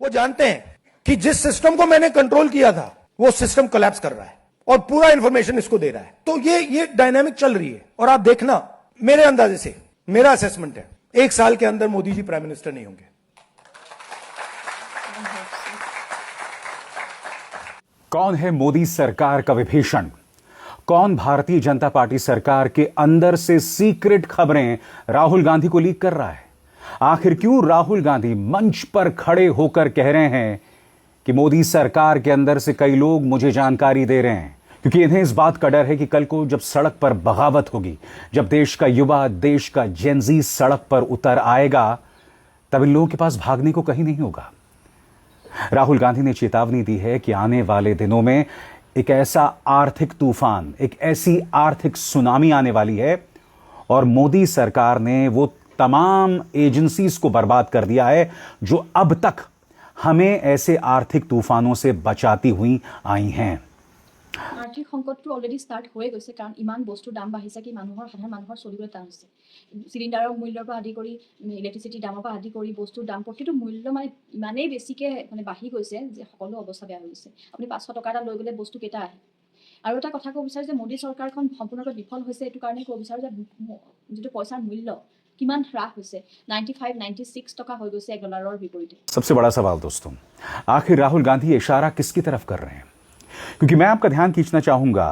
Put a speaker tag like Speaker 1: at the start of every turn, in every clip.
Speaker 1: वो जानते हैं कि जिस सिस्टम को मैंने कंट्रोल किया था वो सिस्टम कोलैप्स कर रहा है और पूरा इंफॉर्मेशन इसको दे रहा है। तो ये डायनामिक चल रही है और आप देखना, मेरे अंदाजे से, मेरा असेसमेंट है, 1 साल के अंदर मोदी जी प्राइम मिनिस्टर नहीं होंगे।
Speaker 2: कौन है मोदी सरकार का विभीषण? कौन भारतीय जनता पार्टी सरकार के अंदर से सीक्रेट खबरें राहुल गांधी को लीक कर रहा है? आखिर क्यों राहुल गांधी मंच पर खड़े होकर कह रहे हैं कि मोदी सरकार के अंदर से कई लोग मुझे जानकारी दे रहे हैं? क्योंकि इन्हें इस बात का डर है कि कल को जब सड़क पर बगावत होगी, जब देश का युवा, देश का जेनजी सड़क पर उतर आएगा, तब इन लोगों के पास भागने को कहीं नहीं होगा। राहुल गांधी ने चेतावनी दी है कि आने वाले दिनों में एक ऐसा आर्थिक तूफान, एक ऐसी आर्थिक सुनामी आने वाली है और मोदी सरकार ने वो तमाम एजेंसीज को बर्बाद कर दिया है जो अब तक हमें ऐसे आर्थिक तूफानों से बचाती हुई आई हैं।
Speaker 3: आर्थिक সংকটটো অলৰেডি ষ্টাৰ্ট হৈ গৈছে, কাৰণ ইমান বস্তুৰ দাম বাঢ়িছে কি সাধাৰণ মানুহৰ চলিবলৈ টান হৈছে। চিলিণ্ডাৰৰ মূল্যৰ পৰা আদি কৰি ইলেক্ট্ৰিচিটি দামৰ পৰা আদি কৰি বস্তুৰ দাম প্ৰতিটো মূল্য ইমানেই বেছিকৈ বাঢ়ি গৈছে যে সকলো অৱস্থা বেয়া হৈ গৈছে। আপুনি 500 টকা এটা লৈ গ'লে বস্তু কেইটা আহে। আৰু এটা কথা ক'ব বিচাৰোঁ যে মোদী চৰকাৰখন সম্পূৰ্ণৰূপে বিফল হৈছে। এইটো কাৰণে ক'ব বিচাৰোঁ যে যিটো পইচাৰ মূল্য किमान ह्रास हुए 95-96 टका हो गए $1 विपरीत।
Speaker 2: सबसे बड़ा सवाल दोस्तों, आखिर राहुल गांधी इशारा किसकी तरफ कर रहे हैं? क्योंकि मैं आपका ध्यान खींचना चाहूंगा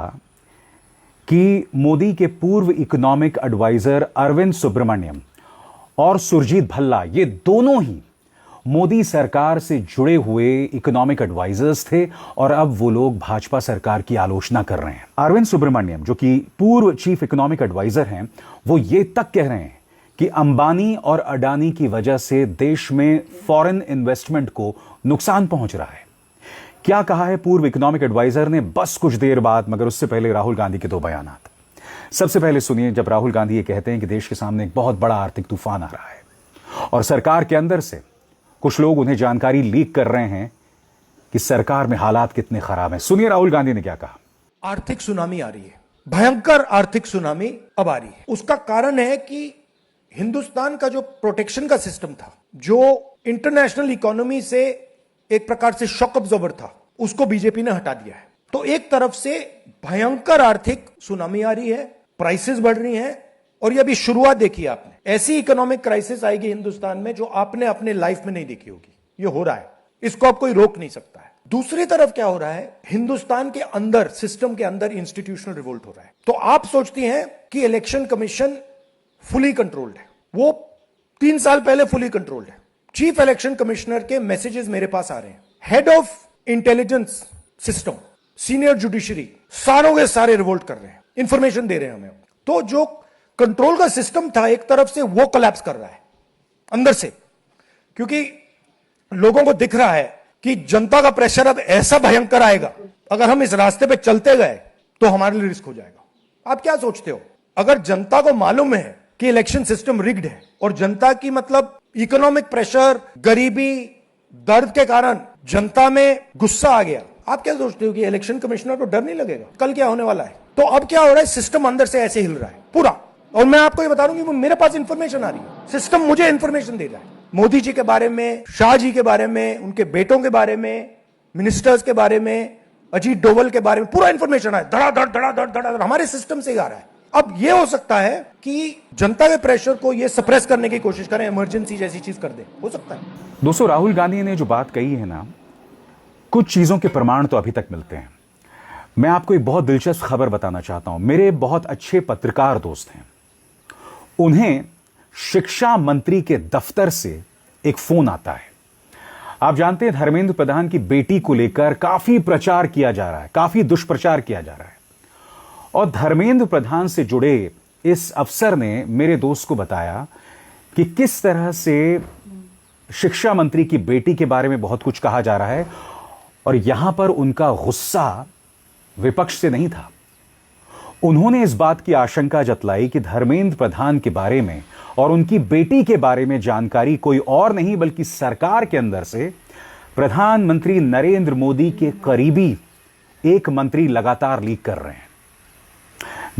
Speaker 2: कि मोदी के पूर्व इकोनॉमिक एडवाइजर अरविंद सुब्रमण्यम और सुरजीत भल्ला, ये दोनों ही मोदी सरकार से जुड़े हुए इकोनॉमिक एडवाइजर्स थे और अब वो लोग भाजपा सरकार की आलोचना कर रहे हैं। अरविंद सुब्रमण्यम, जो कि पूर्व चीफ इकोनॉमिक एडवाइजर हैं, वो ये तक कह रहे हैं कि अंबानी और अडानी की वजह से देश में फॉरेन इन्वेस्टमेंट को नुकसान पहुंच रहा है। क्या कहा है पूर्व इकोनॉमिक एडवाइजर ने बस कुछ देर बाद, मगर उससे पहले राहुल गांधी के 2 बयानात। सबसे पहले सुनिए, जब राहुल गांधी ये कहते हैं कि देश के सामने एक बहुत बड़ा आर्थिक तूफान आ रहा है और सरकार के अंदर से कुछ लोग उन्हें जानकारी लीक कर रहे हैं कि सरकार में हालात कितने खराब हैं। सुनिए राहुल गांधी ने क्या कहा।
Speaker 1: आर्थिक सुनामी आ रही है, भयंकर आर्थिक सुनामी अब आ रही है। उसका कारण है कि हिंदुस्तान का जो प्रोटेक्शन का सिस्टम था, जो इंटरनेशनल इकोनॉमी से एक प्रकार से शॉक अब्जॉर्बर था, उसको बीजेपी ने हटा दिया है। तो एक तरफ से भयंकर आर्थिक सुनामी आ रही है, प्राइसेस बढ़ रही हैं और ये अभी शुरुआत देखी आपने। ऐसी इकोनॉमिक क्राइसिस आएगी हिंदुस्तान में जो आपने अपने लाइफ में नहीं देखी होगी। ये हो रहा है, इसको अब कोई रोक नहीं सकता है। दूसरी तरफ क्या हो रहा है, हिंदुस्तान के अंदर, सिस्टम के अंदर इंस्टीट्यूशनल रिवोल्ट हो रहा है। तो आप सोचती हैं कि इलेक्शन कमीशन फुली कंट्रोल्ड है, वो 3 साल पहले फुली कंट्रोल्ड है। चीफ इलेक्शन कमिश्नर के मैसेजेस मेरे पास आ रहे हैं, head of intelligence system, senior judiciary, सारों के सारे रिवोल्ट कर रहे हैं, इंफॉर्मेशन दे रहे हैं हमें। तो जो कंट्रोल का सिस्टम था एक तरफ से, वो कोलैप्स कर रहा है अंदर से, क्योंकि लोगों को दिख रहा है कि जनता का प्रेशर अब ऐसा भयंकर आएगा, अगर हम इस रास्ते पे चलते गए तो हमारे लिए रिस्क हो जाएगा। आप क्या सोचते हो, अगर जनता को मालूम है कि इलेक्शन सिस्टम रिग्ड है और जनता की इकोनॉमिक प्रेशर, गरीबी, दर्द के कारण जनता में गुस्सा आ गया, आप क्या सोचते हो कि इलेक्शन कमिश्नर को डर नहीं लगेगा कल क्या होने वाला है? तो अब क्या हो रहा है, सिस्टम अंदर से ऐसे हिल रहा है पूरा। और मैं आपको ये बता दूं कि मेरे पास इंफॉर्मेशन आ रही है, सिस्टम मुझे इंफॉर्मेशन दे रहा है, मोदी जी के बारे में, शाह जी के बारे में, उनके बेटों के बारे में, मिनिस्टर्स के बारे में, अजीत डोवल के बारे में पूरा इंफॉर्मेशन है, धड़ाधड़ हमारे सिस्टम से आ रहा है। अब यह हो सकता है कि जनता के प्रेशर को यह सप्रेस करने की कोशिश करें, इमरजेंसी जैसी चीज कर दे, हो सकता है।
Speaker 2: दोस्तों, राहुल गांधी ने जो बात कही है ना, कुछ चीजों के प्रमाण तो अभी तक मिलते हैं। मैं आपको एक बहुत दिलचस्प खबर बताना चाहता हूं। मेरे बहुत अच्छे पत्रकार दोस्त हैं, उन्हें शिक्षा मंत्री के दफ्तर से एक फोन आता है। आप जानते हैं धर्मेंद्र प्रधान की बेटी को लेकर काफी प्रचार किया जा रहा है, काफी दुष्प्रचार किया जा रहा है, और धर्मेंद्र प्रधान से जुड़े इस अफसर ने मेरे दोस्त को बताया कि किस तरह से शिक्षा मंत्री की बेटी के बारे में बहुत कुछ कहा जा रहा है और यहां पर उनका गुस्सा विपक्ष से नहीं था। उन्होंने इस बात की आशंका जतलाई कि धर्मेंद्र प्रधान के बारे में और उनकी बेटी के बारे में जानकारी कोई और नहीं बल्कि सरकार के अंदर से प्रधानमंत्री नरेंद्र मोदी के करीबी एक मंत्री लगातार लीक कर रहे हैं।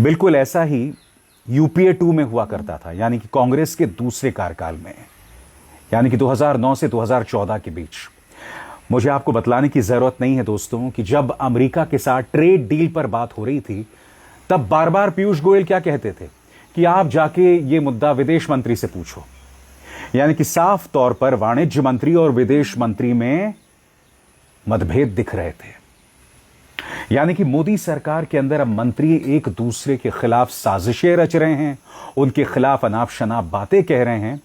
Speaker 2: बिल्कुल ऐसा ही यूपीए 2 में हुआ करता था, यानी कि कांग्रेस के दूसरे कार्यकाल में, यानी कि 2009 से 2014 के बीच, मुझे आपको बतलाने की जरूरत नहीं है दोस्तों कि जब अमेरिका के साथ ट्रेड डील पर बात हो रही थी तब बार बार पीयूष गोयल क्या कहते थे कि आप जाके ये मुद्दा विदेश मंत्री से पूछो। यानी कि साफ तौर पर वाणिज्य मंत्री और विदेश मंत्री में मतभेद दिख रहे थे। यानी कि मोदी सरकार के अंदर अब मंत्री एक दूसरे के खिलाफ साजिशें रच रहे हैं, उनके खिलाफ अनाप शनाप बातें कह रहे हैं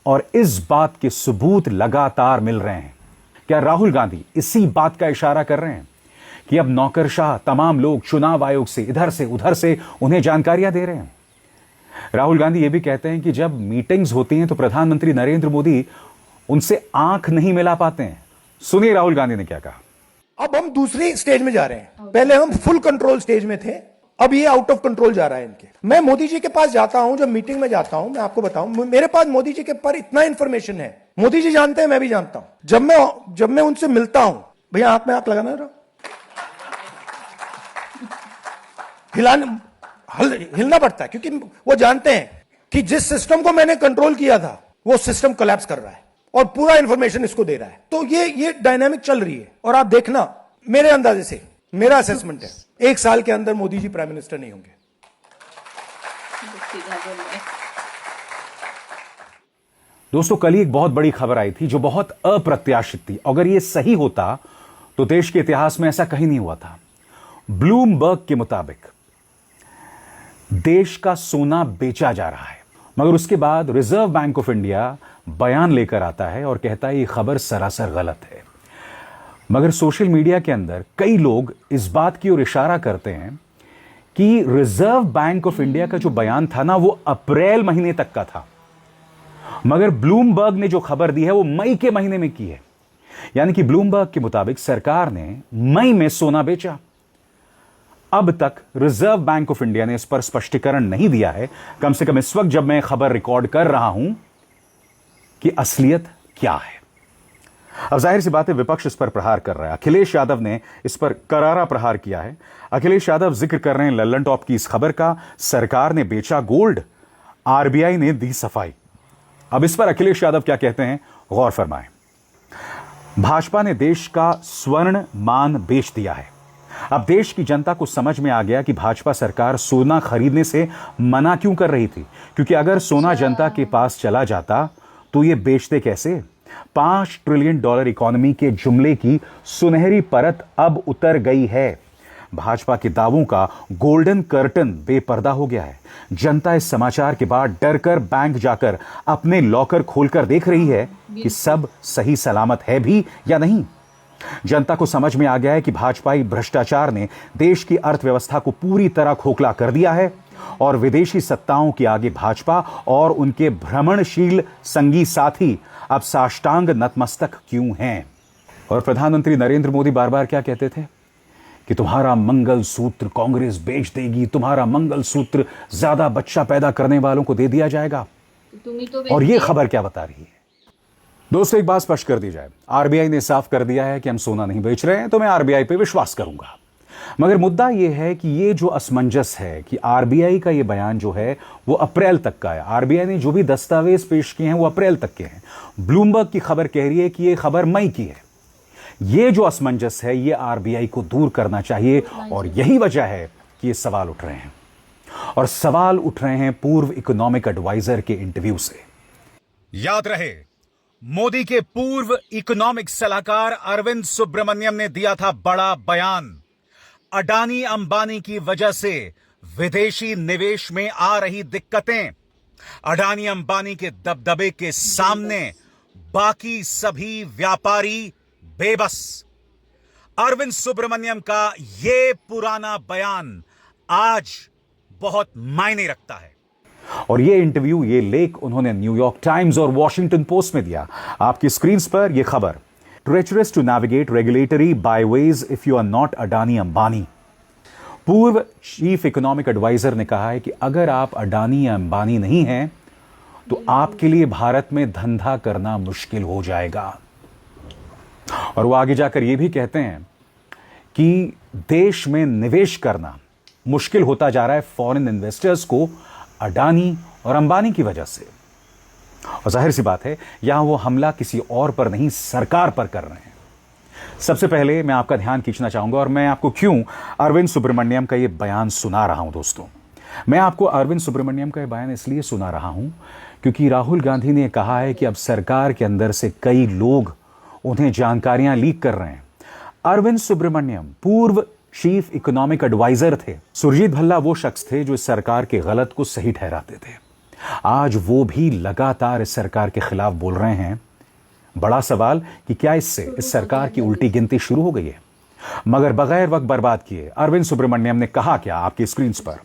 Speaker 2: और इस बात के सबूत लगातार मिल रहे हैं। क्या राहुल गांधी इसी बात का इशारा कर रहे हैं कि अब नौकरशाह तमाम लोग चुनाव आयोग से इधर से उधर से उन्हें जानकारियां दे रहे हैं? राहुल गांधी यह भी कहते हैं कि जब मीटिंग्स होती हैं तो प्रधानमंत्री नरेंद्र मोदी उनसे आंख नहीं मिला पाते हैं। सुनिए राहुल गांधी ने क्या कहा।
Speaker 1: अब हम दूसरी स्टेज में जा रहे हैं। पहले हम फुल कंट्रोल स्टेज में थे, अब ये आउट ऑफ कंट्रोल जा रहा है इनके। मैं मोदी जी के पास जाता हूं, जब मीटिंग में जाता हूं, मैं आपको बताऊं, मेरे पास मोदी जी के पर इतना इंफॉर्मेशन है, मोदी जी जानते हैं, मैं भी जानता हूं। जब मैं उनसे मिलता हूं, भैया आंख में आंख लगाना रहा, हिलना पड़ता है, क्योंकि वो जानते हैं कि जिस सिस्टम को मैंने कंट्रोल किया था वो सिस्टम कोलैप्स कर रहा है और पूरा इंफॉर्मेशन इसको दे रहा है। तो ये डायनामिक चल रही है और आप देखना, मेरे अंदाजे से, मेरा असेसमेंट है, 1 साल के अंदर मोदी जी प्राइम मिनिस्टर नहीं होंगे।
Speaker 2: दोस्तों, कल ही एक बहुत बड़ी खबर आई थी जो बहुत अप्रत्याशित थी। अगर यह सही होता तो देश के इतिहास में ऐसा कहीं नहीं हुआ था। ब्लूमबर्ग के मुताबिक देश का सोना बेचा जा रहा है, मगर उसके बाद रिजर्व बैंक ऑफ इंडिया बयान लेकर आता है और कहता है ये खबर सरासर गलत है। मगर सोशल मीडिया के अंदर कई लोग इस बात की ओर इशारा करते हैं कि रिजर्व बैंक ऑफ इंडिया का जो बयान था ना, वो अप्रैल महीने तक का था, मगर ब्लूमबर्ग ने जो खबर दी है वो मई के महीने में की है। यानी कि ब्लूमबर्ग के मुताबिक सरकार ने मई में सोना बेचा। अब तक रिजर्व बैंक ऑफ इंडिया ने इस पर स्पष्टीकरण नहीं दिया है, कम से कम इस वक्त जब मैं खबर रिकॉर्ड कर रहा हूं, कि असलियत क्या है। अब जाहिर सी बात है विपक्ष इस पर प्रहार कर रहा है। अखिलेश यादव ने इस पर करारा प्रहार किया है। अखिलेश यादव जिक्र कर रहे हैं लल्लन टॉप की इस खबर का, सरकार ने बेचा गोल्ड, आरबीआई ने दी सफाई। अब इस पर अखिलेश यादव क्या कहते हैं, गौर फरमाएं। भाजपा ने देश का स्वर्ण मान बेच दिया है। अब देश की जनता को समझ में आ गया कि भाजपा सरकार सोना खरीदने से मना क्यों कर रही थी, क्योंकि अगर सोना जनता के पास चला जाता तो ये बेचते कैसे। $5 ट्रिलियन इकोनॉमी के जुमले की सुनहरी परत अब उतर गई है। भाजपा के दावों का गोल्डन कर्टन बेपर्दा हो गया है। जनता इस समाचार के बाद डरकर बैंक जाकर अपने लॉकर खोलकर देख रही है कि सब सही सलामत है भी या नहीं। जनता को समझ में आ गया है कि भाजपाई भ्रष्टाचार ने देश की अर्थव्यवस्था को पूरी तरह खोखला कर दिया है और विदेशी सत्ताओं के आगे भाजपा और उनके भ्रमणशील संगी साथी अब साष्टांग नतमस्तक क्यों हैं। और प्रधानमंत्री नरेंद्र मोदी बार बार क्या कहते थे कि तुम्हारा मंगलसूत्र कांग्रेस बेच देगी, तुम्हारा मंगलसूत्र ज्यादा बच्चा पैदा करने वालों को दे दिया जाएगा। और यह खबर क्या बता रही है। दोस्तों, एक बात स्पष्ट कर दी जाए, आरबीआई ने साफ कर दिया है कि हम सोना नहीं बेच रहे हैं, तो मैं आरबीआई पे विश्वास करूंगा। मगर मुद्दा यह है कि ये जो असमंजस है कि आरबीआई का ये बयान जो है वो अप्रैल तक का है, आरबीआई ने जो भी दस्तावेज पेश किए हैं वो अप्रैल तक के हैं, ब्लूमबर्ग की खबर कह रही है कि ये खबर मई की है। ये जो असमंजस है ये आरबीआई को दूर करना चाहिए और यही वजह है कि ये सवाल उठ रहे हैं। और सवाल उठ रहे हैं पूर्व इकोनॉमिक एडवाइजर के इंटरव्यू से।
Speaker 4: याद रहे, मोदी के पूर्व इकोनॉमिक सलाहकार अरविंद सुब्रमण्यम ने दिया था बड़ा बयान। अडानी अंबानी की वजह से विदेशी निवेश में आ रही दिक्कतें, अडानी अंबानी के दबदबे के सामने बाकी सभी व्यापारी बेबस। अरविंद सुब्रमण्यम का यह पुराना बयान आज बहुत मायने रखता है।
Speaker 2: और ये इंटरव्यू, ये लेख उन्होंने न्यूयॉर्क टाइम्स और वॉशिंगटन पोस्ट में दिया। आपकी स्क्रीन पर यह खबर, treacherous to navigate regulatory byways if you are not Adani Ambani. पूर्व चीफ इकोनॉमिक एडवाइजर ने कहा है कि अगर आप अडानी या अंबानी नहीं हैं तो आपके लिए भारत में धंधा करना मुश्किल हो जाएगा। और वो आगे जाकर यह भी कहते हैं कि देश में निवेश करना मुश्किल होता जा रहा है फॉरेन इन्वेस्टर्स को अडानी और अंबानी की वजह से। और जाहिर सी बात है यहां वो हमला किसी और पर नहीं, सरकार पर कर रहे हैं। सबसे पहले मैं आपका ध्यान खींचना चाहूंगा और मैं आपको क्यों अरविंद सुब्रमण्यम का यह बयान सुना रहा हूं दोस्तों। मैं आपको अरविंद सुब्रमण्यम का यह बयान इसलिए सुना रहा हूं क्योंकि राहुल गांधी ने कहा है कि अब सरकार के अंदर से कई लोग उन्हें जानकारियां लीक कर रहे हैं। अरविंद सुब्रमण्यम पूर्व चीफ इकोनॉमिक एडवाइजर थे। सुरजीत भल्ला वो शख्स थे जो इस सरकार के गलत को सही ठहराते थे। आज वो भी लगातार इस सरकार के खिलाफ बोल रहे हैं। बड़ा सवाल कि क्या इससे इस सरकार की उल्टी गिनती शुरू हो गई है? मगर बगैर वक्त बर्बाद किए अरविंद सुब्रमण्यम ने कहा क्या आपकी स्क्रीन पर।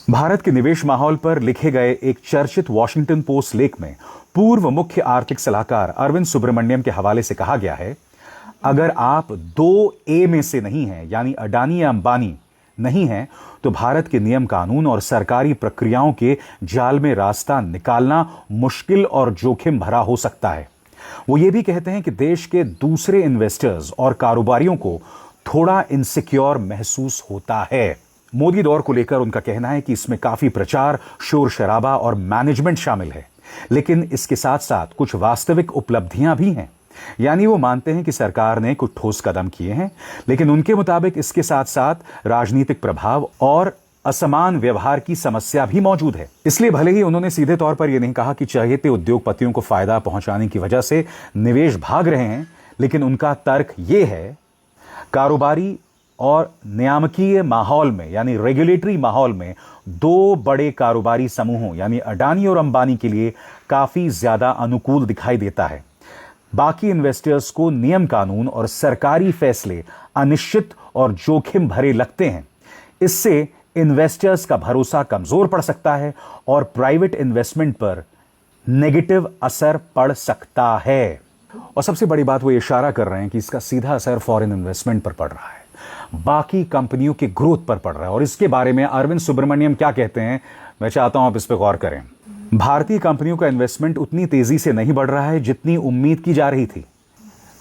Speaker 2: भारत के निवेश माहौल पर लिखे गए एक चर्चित वॉशिंगटन पोस्ट लेख में पूर्व मुख्य आर्थिक सलाहकार अरविंद सुब्रमण्यम के हवाले से कहा गया है, अगर आप 2A में से नहीं हैं, यानी अडानी या अंबानी नहीं हैं, तो भारत के नियम कानून और सरकारी प्रक्रियाओं के जाल में रास्ता निकालना मुश्किल और जोखिम भरा हो सकता है। वो ये भी कहते हैं कि देश के दूसरे इन्वेस्टर्स और कारोबारियों को थोड़ा इनसिक्योर महसूस होता है। मोदी दौर को लेकर उनका कहना है कि इसमें काफी प्रचार, शोर शराबा और मैनेजमेंट शामिल है, लेकिन इसके साथ साथ कुछ वास्तविक उपलब्धियां भी हैं। यानी वो मानते हैं कि सरकार ने कुछ ठोस कदम किए हैं, लेकिन उनके मुताबिक इसके साथ साथ राजनीतिक प्रभाव और असमान व्यवहार की समस्या भी मौजूद है। इसलिए भले ही उन्होंने सीधे तौर पर यह नहीं कहा कि चहेते उद्योगपतियों को फायदा पहुंचाने की वजह से निवेश भाग रहे हैं, लेकिन उनका तर्क यह है कारोबारी और नियामकीय माहौल में, यानी रेगुलेटरी माहौल में, दो बड़े कारोबारी समूहों यानी अडानी और अंबानी के लिए काफी ज्यादा अनुकूल दिखाई देता है। बाकी इन्वेस्टर्स को नियम कानून और सरकारी फैसले अनिश्चित और जोखिम भरे लगते हैं। इससे इन्वेस्टर्स का भरोसा कमजोर पड़ सकता है और प्राइवेट इन्वेस्टमेंट पर नेगेटिव असर पड़ सकता है। और सबसे बड़ी बात वो इशारा कर रहे हैं कि इसका सीधा असर फॉरेन इन्वेस्टमेंट पर पड़ रहा है, बाकी कंपनियों के ग्रोथ पर पड़ रहा है। और इसके बारे में अरविंद सुब्रमण्यम क्या कहते हैं, मैं चाहता हूं आप इस पर गौर करें। भारतीय कंपनियों का इन्वेस्टमेंट उतनी तेजी से नहीं बढ़ रहा है जितनी उम्मीद की जा रही थी।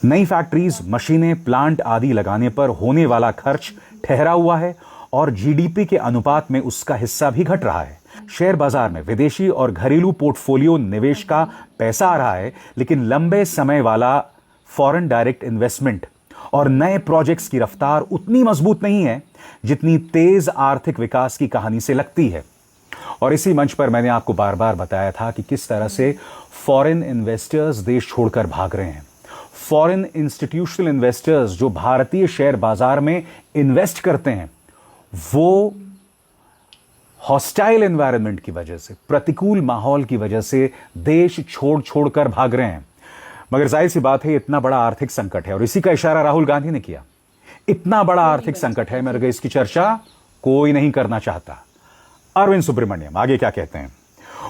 Speaker 2: नई फैक्ट्रीज, मशीनें, प्लांट आदि लगाने पर होने वाला खर्च ठहरा हुआ है और जीडीपी के अनुपात में उसका हिस्सा भी घट रहा है। शेयर बाजार में विदेशी और घरेलू पोर्टफोलियो निवेश का पैसा आ रहा है, लेकिन लंबे समय वाला फॉरेन डायरेक्ट इन्वेस्टमेंट और नए प्रोजेक्ट्स की रफ्तार उतनी मजबूत नहीं है जितनी तेज आर्थिक विकास की कहानी से लगती है। और इसी मंच पर मैंने आपको बार बार बताया था कि किस तरह से फॉरेन इन्वेस्टर्स देश छोड़कर भाग रहे हैं। फॉरेन इंस्टीट्यूशनल इन्वेस्टर्स जो भारतीय शेयर बाजार में इन्वेस्ट करते हैं, वो हॉस्टाइल एनवायरनमेंट की वजह से, प्रतिकूल माहौल की वजह से देश छोड़कर भाग रहे हैं। मगर जाहिर सी बात है, इतना बड़ा आर्थिक संकट है और इसी का इशारा राहुल गांधी ने किया। इतना बड़ा आर्थिक संकट है मगर इसकी चर्चा कोई नहीं करना चाहता। अरविंद सुब्रमण्यम आगे क्या कहते हैं,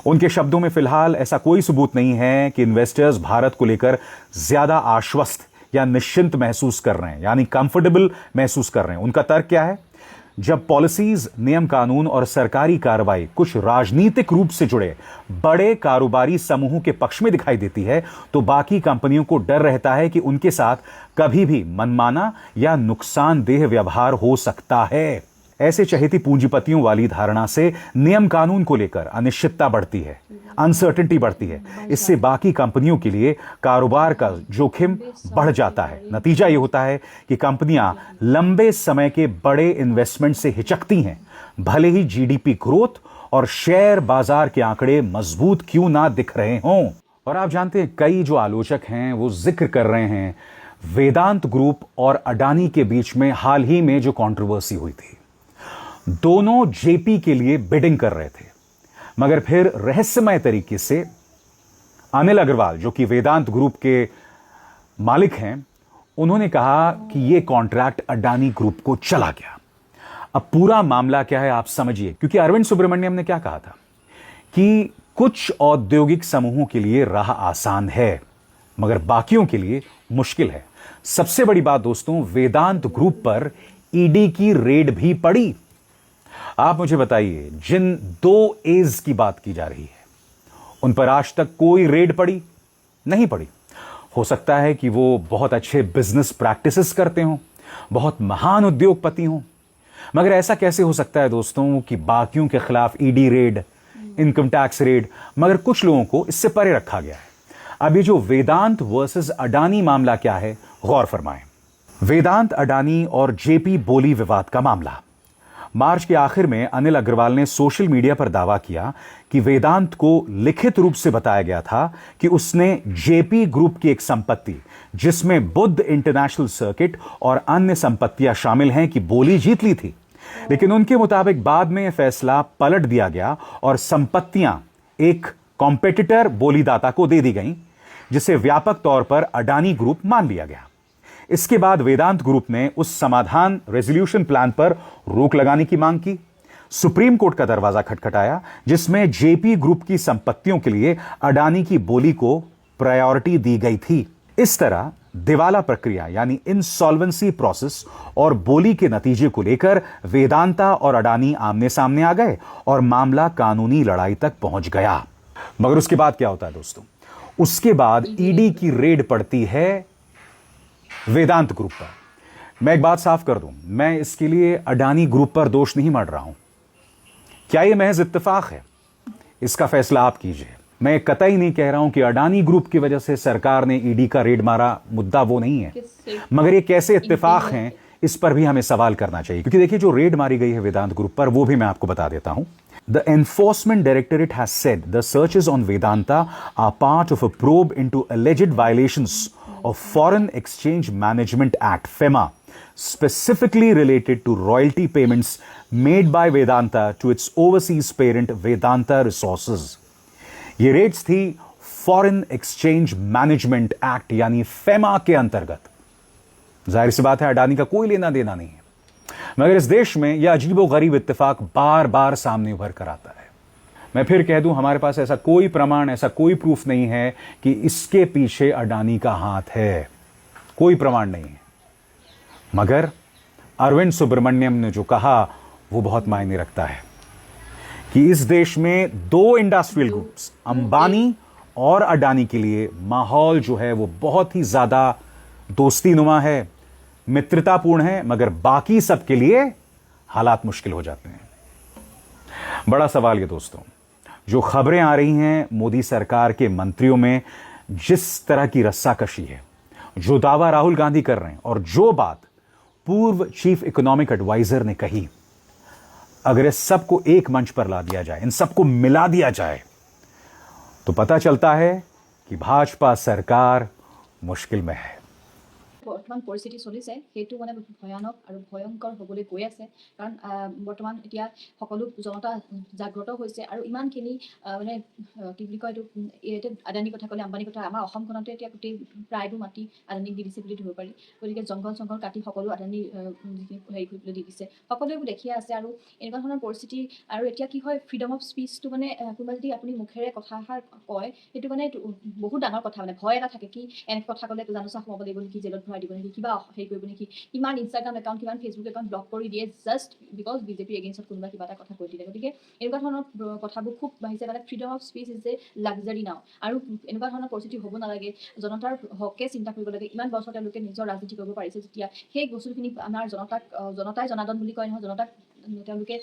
Speaker 2: उनके शब्दों में फिलहाल ऐसा कोई सबूत नहीं है कि इन्वेस्टर्स भारत को लेकर ज्यादा आश्वस्त या निश्चिंत महसूस कर रहे हैं, यानी कंफर्टेबल महसूस कर रहे हैं। उनका तर्क क्या है, जब पॉलिसीज, नियम कानून और सरकारी कार्रवाई कुछ राजनीतिक रूप से जुड़े बड़े कारोबारी समूहों के पक्ष में दिखाई देती है, तो बाकी कंपनियों को डर रहता है कि उनके साथ कभी भी मनमाना या नुकसानदेह व्यवहार हो सकता है। ऐसे चहेती पूंजीपतियों वाली धारणा से नियम कानून को लेकर अनिश्चितता बढ़ती है, अनसर्टेनिटी बढ़ती है। इससे बाकी कंपनियों के लिए कारोबार का जोखिम बढ़ जाता है। नतीजा यह होता है कि कंपनियां लंबे समय के बड़े इन्वेस्टमेंट से हिचकती हैं, भले ही जीडीपी ग्रोथ और शेयर बाजार के आंकड़े मजबूत क्यों ना दिख रहे हों। और आप जानते हैं, कई जो आलोचक हैं वो जिक्र कर रहे हैं वेदांत ग्रुप और अडानी के बीच में हाल ही में जो कंट्रोवर्सी हुई थी। दोनों जेपी के लिए बिडिंग कर रहे थे, मगर फिर रहस्यमय तरीके से अनिल अग्रवाल, जो कि वेदांत ग्रुप के मालिक हैं, उन्होंने कहा कि यह कॉन्ट्रैक्ट अडानी ग्रुप को चला गया। अब पूरा मामला क्या है आप समझिए, क्योंकि अरविंद सुब्रमण्यम ने क्या कहा था कि कुछ औद्योगिक समूहों के लिए राह आसान है मगर बाकियों के लिए मुश्किल है। सबसे बड़ी बात दोस्तों, वेदांत ग्रुप पर ईडी की रेड भी पड़ी। आप मुझे बताइए, जिन 2 A's की बात की जा रही है उन पर आज तक कोई रेड पड़ी नहीं पड़ी। हो सकता है कि वो बहुत अच्छे बिजनेस प्रैक्टिसेस करते हों, बहुत महान उद्योगपति हों, मगर ऐसा कैसे हो सकता है दोस्तों कि बाकियों के खिलाफ ED red, income tax raid, मगर कुछ लोगों को इससे परे रखा गया है। अब ये जो वेदांत वर्सेस अडानी मामला क्या है, गौर फरमाएं। वेदांत अडानी और जेपी बोली विवाद का मामला। मार्च के आखिर में अनिल अग्रवाल ने सोशल मीडिया पर दावा किया कि वेदांत को लिखित रूप से बताया गया था कि उसने जेपी ग्रुप की एक संपत्ति, जिसमें बुद्ध इंटरनेशनल सर्किट और अन्य संपत्तियां शामिल हैं, की बोली जीत ली थी। लेकिन उनके मुताबिक बाद में यह फैसला पलट दिया गया और संपत्तियां एक कॉम्पिटिटर बोलीदाता को दे दी गईं, जिसे व्यापक तौर पर अडानी ग्रुप मान लिया गया। इसके बाद वेदांत ग्रुप ने उस समाधान रेजोल्यूशन प्लान पर रोक लगाने की मांग की, सुप्रीम कोर्ट का दरवाजा खटखटाया, जिसमें जेपी ग्रुप की संपत्तियों के लिए अडानी की बोली को प्रायोरिटी दी गई थी। इस तरह दिवाला प्रक्रिया यानी इंसॉल्वेंसी प्रोसेस और बोली के नतीजे को लेकर वेदांता और अडानी आमने सामने आ गए और मामला कानूनी लड़ाई तक पहुंच गया। मगर उसके बाद क्या होता है दोस्तों? उसके बाद ईडी की रेड पड़ती है वेदांत ग्रुप पर। मैं एक बात साफ कर दूं, मैं इसके लिए अडानी ग्रुप पर दोष नहीं मढ़ रहा हूं। क्या यह महज इत्तेफाक है? इसका फैसला आप कीजिए। मैं कतई नहीं कह रहा हूं कि अडानी ग्रुप की वजह से सरकार ने ईडी का रेड मारा, मुद्दा वो नहीं है। मगर ये कैसे इत्तेफाक हैं, इस पर भी हमें सवाल करना चाहिए। क्योंकि देखिए, जो रेड मारी गई है वेदांत ग्रुप पर, वो भी मैं आपको बता देता हूं। The Enforcement Directorate has said the searches on Vedanta are part of a probe into alleged violations of Foreign Exchange Management Act, FEMA, specifically related to royalty payments made by Vedanta to its overseas parent Vedanta Resources. ये Reds थी foreign exchange management act यानी FEMA के अंतर्गत। जाहिर सी बात है, अडानी का कोई लेना देना नहीं है। मगर इस देश में यह अजीबोगरीब इत्तेफाक बार बार सामने उभर कर आता है। मैं फिर कह दूं, हमारे पास ऐसा कोई प्रमाण, ऐसा कोई प्रूफ नहीं है कि इसके पीछे अडानी का हाथ है। कोई प्रमाण नहीं है। मगर अरविंद सुब्रमण्यम ने जो कहा वो बहुत मायने रखता है कि इस देश में दो इंडस्ट्रियल ग्रुप्स, अंबानी और अडानी के लिए माहौल जो है वो बहुत ही ज्यादा दोस्तीनुमा है, मित्रतापूर्ण है, मगर बाकी सबके लिए हालात मुश्किल हो जाते हैं। बड़ा सवाल ये दोस्तों, जो खबरें आ रही हैं मोदी सरकार के मंत्रियों में जिस तरह की रस्साकशी है, जो दावा राहुल गांधी कर रहे हैं और जो बात पूर्व चीफ इकोनॉमिक एडवाइजर ने कही, अगर इस सबको एक मंच पर ला दिया जाए, इन सबको मिला दिया जाए, तो पता चलता है कि भाजपा सरकार मुश्किल में है।
Speaker 3: বৰ্তমান পৰিস্থিতি চলিছে সেইটো মানে ভয়ানক আৰু ভয়ংকৰ হ'বলৈ গৈ আছে। কাৰণ বৰ্তমান এতিয়া সকলো জনতা জাগ্ৰত হৈছে আৰু ইমানখিনি মানে কি বুলি কয়, এইটো এতিয়া আদানীৰ কথা ক'লে, আম্বানীৰ কথা, আমাৰ অসমখনতে এতিয়া গোটেই প্ৰায়বোৰ মাটি আদানীক দি দিছে বুলি ধৰিব পাৰি। গতিকে জংঘল চংঘল কাটি সকলো আদানী হেৰি কৰিবলৈ দি দিছে, সকলোৱে এইবোৰ দেখিয়ে আছে। আৰু এনেকুৱা ধৰণৰ পৰিস্থিতি, আৰু এতিয়া কি হয়, ফ্ৰীডম অফ স্পীচটো মানে কোনোবা যদি আপুনি মুখেৰে কথা এষাৰ কয়, সেইটো মানে বহুত ডাঙৰ কথা। মানে ভয় এটা থাকে কি এনেকৈ কথা ক'লে জানোচা সোমাব লাগিব নেকি, জেলত ভৰাই দিব নেকি, কিবা হেৰি কৰিব নেকি। কিমান ইনষ্টাগ্ৰাম একাউণ্ট, কিমান ফেচবুক একাউণ্ট ব্লক কৰি দিয়ে জাষ্ট বিকজ বিজেপিৰ এগেইনষ্টত কোনোবা কিবা এটা কথা কৈ দিলে। গতিকে এনেকুৱা ধৰণৰ কথাবোৰ খুব বাঢ়িছে। মানে freedom of speech is a luxury now. আৰু এনেকুৱা ধৰণৰ পৰিস্থিতি হ'ব নালাগে। জনতাৰ হকে চিন্তা কৰিব লাগে। ইমান বছৰ তেওঁলোকে নিজৰ ৰাজনীতি কৰিব পাৰিছে যেতিয়া, সেই বস্তুখিনি আমাৰ জনতাই জনাৰ্দন বুলি কয় নহয়, জনতাক তেওঁলোকে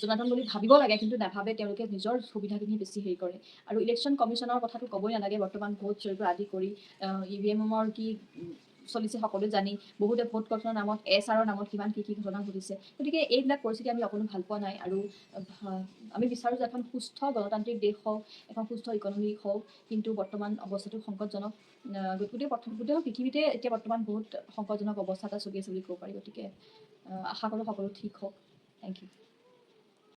Speaker 3: জনাৰ্দন বুলি ভাবিব লাগে, কিন্তু নাভাবে। তেওঁলোকে নিজৰ সুবিধাখিনি বেছি হেৰি কৰে। আৰু ইলেকশ্যন কমিশ্যনৰ কথাটো ক'বই নালাগে। বৰ্তমান ভোট চোৰৰ পৰা আদি কৰি EVM-ৰ কি চলিছে সকলোৱে জানি, বহুতে ভোট কৰ্তনৰ নামত, SRৰ নামত কিমান কি ঘটনা ঘটিছে। গতিকে এইবিলাক পৰিস্থিতি আমি অকণো ভাল পোৱা নাই। আৰু আমি বিচাৰোঁ যে এখন সুস্থ গণতান্ত্ৰিক দেশ হওক, এখন সুস্থ ইকনমি হওক, কিন্তু বৰ্তমান অৱস্থাটো সংকটজনক। গোটেই পৃথিৱীতে এতিয়া বৰ্তমান বহুত সংকটজনক অৱস্থা এটা চলি আছে বুলি ক'ব পাৰি। গতিকে আশা কৰোঁ সকলো ঠিক হওক। Thank you.